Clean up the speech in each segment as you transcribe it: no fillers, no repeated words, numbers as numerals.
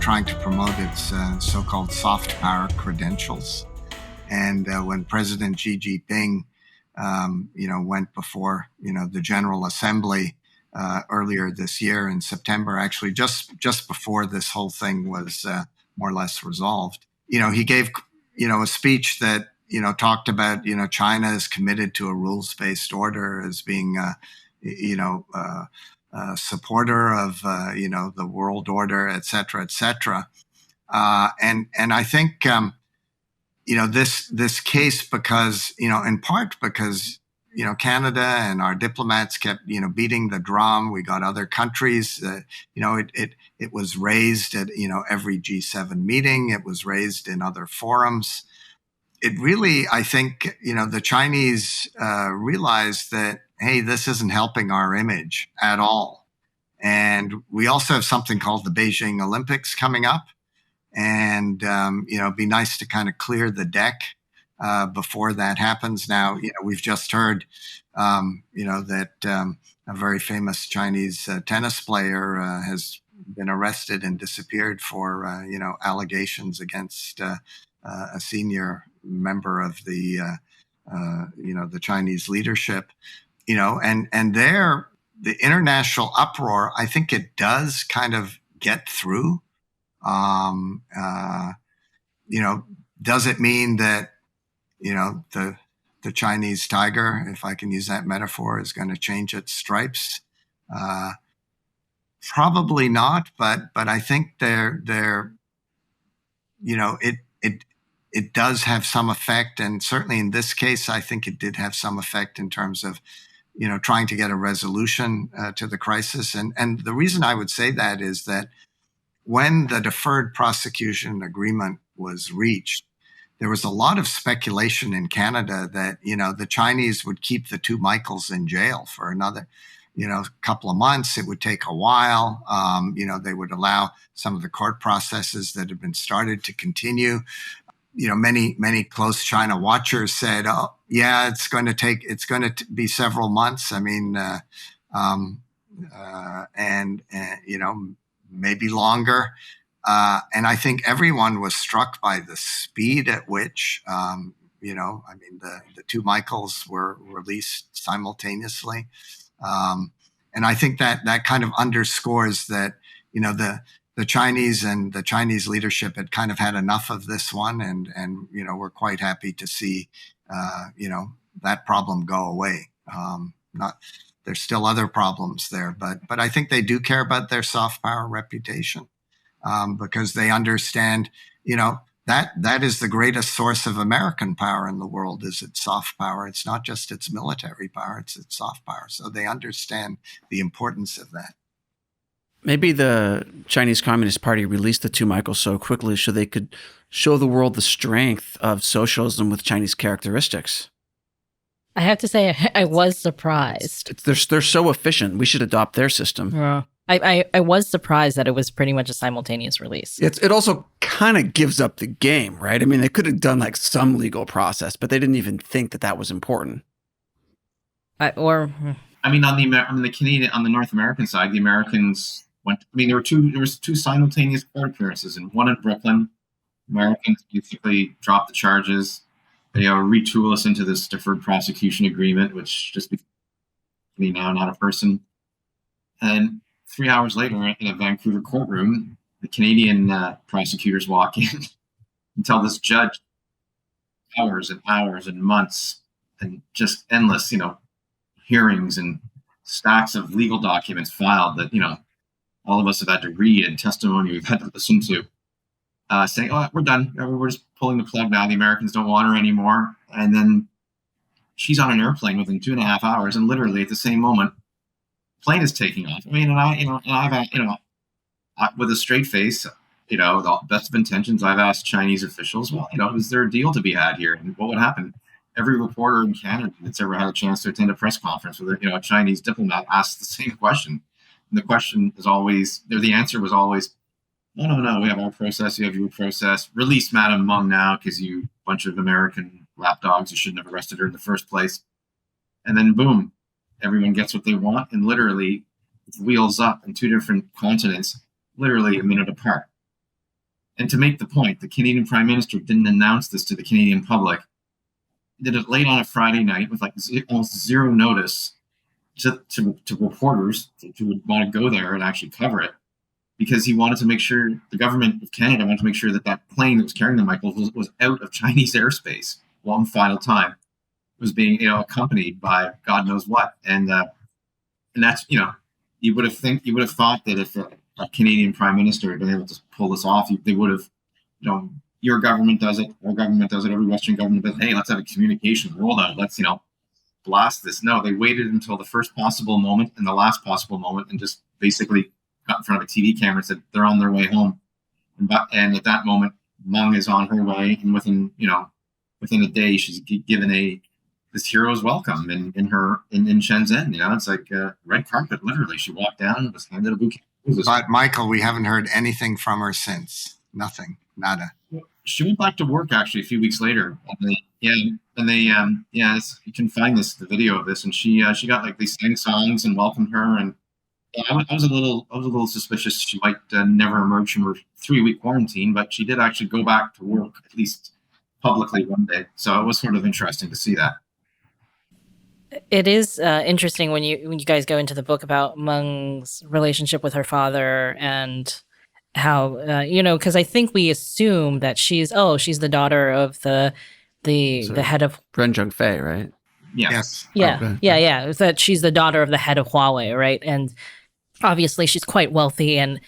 trying to promote its so-called soft power credentials. And when President Xi Jinping, went before, the General Assembly earlier this year in September, actually just before this whole thing was more or less resolved, he gave, a speech that, talked about, China is committed to a rules-based order as being, supporter of, the world order, et cetera, et cetera. And I think, this case, because, in part because, Canada and our diplomats kept, beating the drum. We got other countries, it was raised at, every G7 meeting. It was raised in other forums. It really, I think, the Chinese realized that, hey, this isn't helping our image at all. And we also have something called the Beijing Olympics coming up. And, it'd be nice to kind of clear the deck before that happens. Now, we've just heard, that a very famous Chinese tennis player has been arrested and disappeared for, allegations against a senior member of the, the Chinese leadership, and there, the international uproar, I think it does kind of get through. Does it mean that, the Chinese tiger, if I can use that metaphor, is going to change its stripes? Probably not, but I think it does have some effect. And certainly in this case, I think it did have some effect in terms of, trying to get a resolution to the crisis. And the reason I would say that is that when the deferred prosecution agreement was reached, there was a lot of speculation in Canada that, the Chinese would keep the two Michaels in jail for another, couple of months. It would take a while. They would allow some of the court processes that had been started to continue. Many close China watchers said, "Oh, yeah, it's going to be several months." I mean, maybe longer. And I think everyone was struck by the speed at which, the two Michaels were released simultaneously. And I think that kind of underscores that, the Chinese and the Chinese leadership had kind of had enough of this one. And we're quite happy to see, that problem go away. There's still other problems there, but I think they do care about their soft power reputation. Because they understand, that is the greatest source of American power in the world is its soft power. It's not just its military power, it's its soft power. So they understand the importance of that. Maybe the Chinese Communist Party released the two Michaels so quickly so they could show the world the strength of socialism with Chinese characteristics. I have to say, I was surprised. They're so efficient. We should adopt their system. Yeah. I was surprised that it was pretty much a simultaneous release. It also kind of gives up the game, right? I mean, they could have done like some legal process, but they didn't even think that was important. On the Canadian, on the North American side, the Americans went. I mean, there was two simultaneous court appearances, and one in Brooklyn. Americans basically dropped the charges, retool us into this deferred prosecution agreement, which just became me now, not a person. And 3 hours later, in a Vancouver courtroom, the Canadian prosecutors walk in and tell this judge hours and hours and months and just endless, hearings and stacks of legal documents filed that, all of us have had to read and testimony we've had to listen to, saying, "Oh, we're done. We're just pulling the plug now. The Americans don't want her anymore." And then she's on an airplane within 2.5 hours, and literally at the same moment, plane is taking off. I mean, and I've with a straight face, the best of intentions, I've asked Chinese officials, well, is there a deal to be had here? And what would happen? Every reporter in Canada that's ever had a chance to attend a press conference with a Chinese diplomat asks the same question. And the question is always, the answer was always, no, we have our process, you have your process. Release Madam Meng now, because you bunch of American lapdogs, you shouldn't have arrested her in the first place. And then boom, everyone gets what they want, and literally wheels up in two different continents, literally a minute apart. And to make the point, the Canadian Prime Minister didn't announce this to the Canadian public. He did it late on a Friday night with like almost zero notice to reporters who would want to go there and actually cover it, because he wanted to make sure, the government of Canada wanted to make sure that plane that was carrying the Michaels was out of Chinese airspace one final time. It was being, accompanied by God knows what. And that's, you would have thought that if a Canadian Prime Minister had been able to pull this off, they would have, your government does it, our government does it, every Western government does it. Hey, let's have a communication rollout. Let's, blast this. No, they waited until the first possible moment and the last possible moment and just basically got in front of a TV camera and said they're on their way home. And at that moment, Meng is on her way, and within a day, she's given this hero's welcome in Shenzhen. It's like red carpet, literally. She walked down, was handed a bouquet. But Michael, we haven't heard anything from her since. Nothing, nada. She went back to work actually a few weeks later. You can find the video of this, and she got like, they sang songs and welcomed her, and I was a little suspicious she might never emerge from her 3-week quarantine, but she did actually go back to work, at least publicly, one day. So it was sort of interesting to see that. It is interesting when you guys go into the book about Meng's relationship with her father, and how because I think we assume that she's the daughter of the head of Ren Zhengfei, right? Yes. Yeah, Okay. yeah. That she's the daughter of the head of Huawei, right? And obviously she's quite wealthy, and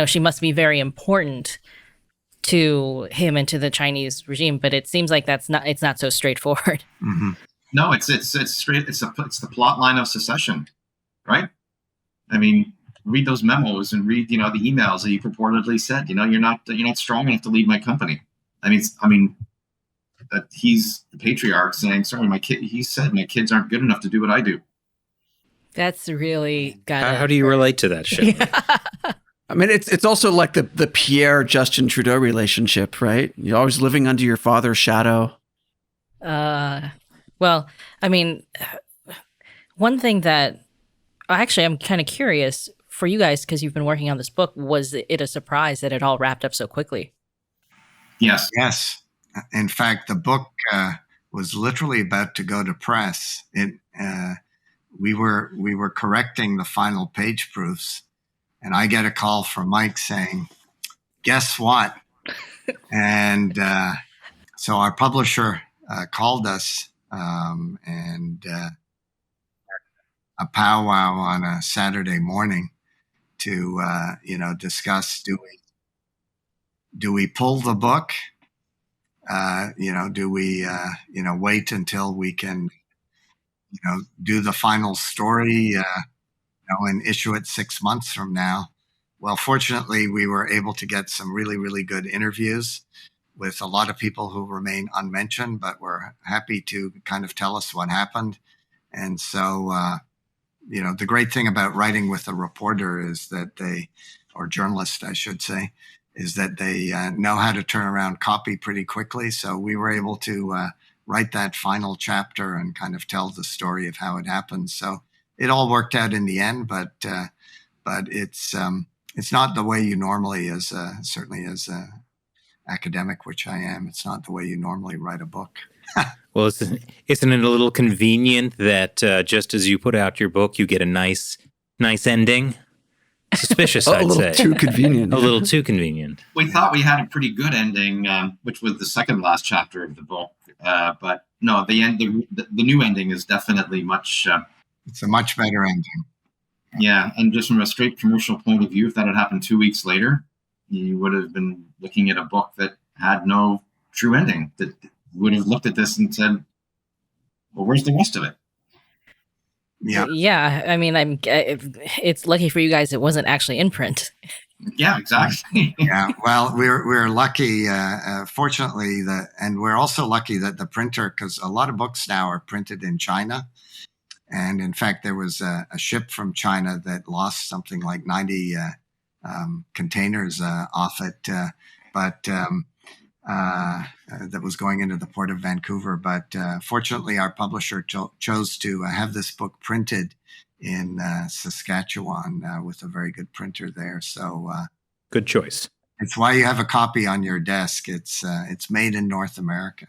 she must be very important to him and to the Chinese regime. But it seems like it's not so straightforward. Mm-hmm. No, it's straight. It's the plot line of secession, right? I mean, read those memos and read the emails that he purportedly said. You're not strong enough to lead my company. I mean that he's the patriarch saying, sorry, he said my kids aren't good enough to do what I do. That's really how do you relate to that shit? Yeah. I mean, it's also like the Pierre Justin Trudeau relationship, right? You're always living under your father's shadow. Well, I mean, one thing that actually I'm kind of curious for you guys, because you've been working on this book, was it a surprise that it all wrapped up so quickly? Yes. Yes. In fact, the book was literally about to go to press. We were correcting the final page proofs, and I get a call from Mike saying, "Guess what?" And so our publisher called us, and a powwow on a Saturday morning to discuss, do we pull the book? Do we wait until we can do the final story and issue it 6 months from now? Well, fortunately, we were able to get some really, really good interviews with a lot of people who remain unmentioned, but were happy to kind of tell us what happened. And so, the great thing about writing with a reporter is that or journalist, I should say, is that they know how to turn around copy pretty quickly. So we were able to write that final chapter and kind of tell the story of how it happened. So it all worked out in the end, but it's not the way you normally, certainly as a academic, which I am, it's not the way you normally write a book. Well, isn't it a little convenient that just as you put out your book, you get a nice ending? Suspicious, I'd say. A little too convenient. A little too convenient. We thought we had a pretty good ending, which was the second last chapter of the book. But no, the new ending is definitely much. It's a much better ending. Yeah, and just from a straight commercial point of view, if that had happened 2 weeks later, you would have been looking at a book that had no true ending. That would have looked at this and said, "Well, where's the rest of it?" Yeah. I mean, it's lucky for you guys it wasn't actually in print. Yeah, exactly. Yeah. Well, we're lucky, fortunately, and we're also lucky that the printer, because a lot of books now are printed in China. And in fact, there was a ship from China that lost something like 90 containers off it, that was going into the port of Vancouver. But fortunately, our publisher chose to have this book printed in Saskatchewan with a very good printer there. So good choice. It's why you have a copy on your desk. It's made in North America.